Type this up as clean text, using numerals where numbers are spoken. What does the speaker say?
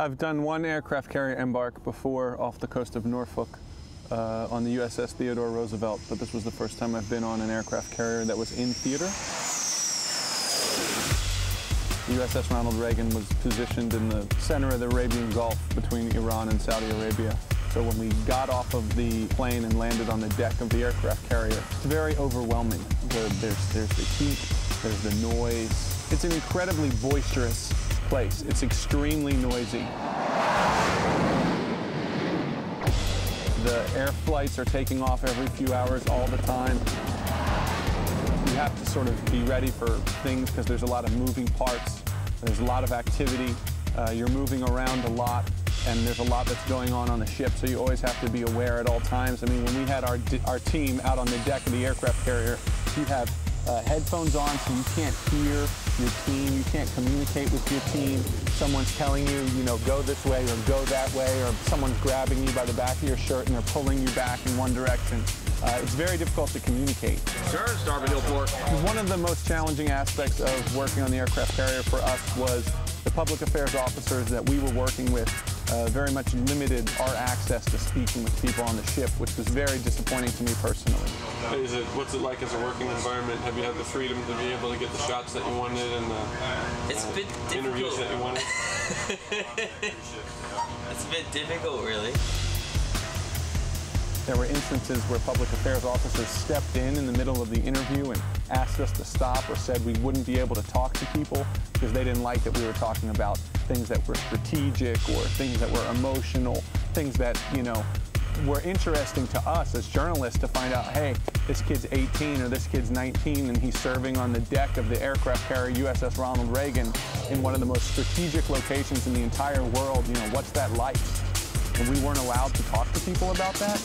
I've done one aircraft carrier embark before off the coast of Norfolk on the USS Theodore Roosevelt, but this was the first time I've been on an aircraft carrier that was in theater. The USS Ronald Reagan was positioned in the center of the Arabian Gulf between Iran and Saudi Arabia. So when we got off of the plane and landed on the deck of the aircraft carrier, it's very overwhelming. There's the heat, there's the noise. It's an incredibly boisterous place. It's extremely noisy. The air flights are taking off every few hours all the time. You have to sort of be ready for things because there's a lot of moving parts. There's a lot of activity. You're moving around a lot, and there's a lot that's going on the ship, so you always have to be aware at all times. I mean, when we had our team out on the deck of the aircraft carrier, you have headphones on, so you can't hear your team, you can't communicate with your team. Someone's telling you, go this way or go that way, or someone's grabbing you by the back of your shirt and they're pulling you back in one direction. It's very difficult to communicate. Sir, starboard heel port. One of the most challenging aspects of working on the aircraft carrier for us was the public affairs officers that we were working with very much limited our access to speaking with people on the ship, which was very disappointing to me personally. What's it like as a working environment? Have you had the freedom to be able to get the shots that you wanted and it's a bit interviews that you wanted? It's a bit difficult, really. There were instances where public affairs officers stepped in the middle of the interview and asked us to stop, or said we wouldn't be able to talk to people because they didn't like that we were talking about things that were strategic or things that were emotional, things that, were interesting to us as journalists to find out, hey, this kid's 18 or this kid's 19 and he's serving on the deck of the aircraft carrier USS Ronald Reagan in one of the most strategic locations in the entire world. What's that like? And we weren't allowed to talk to people about that.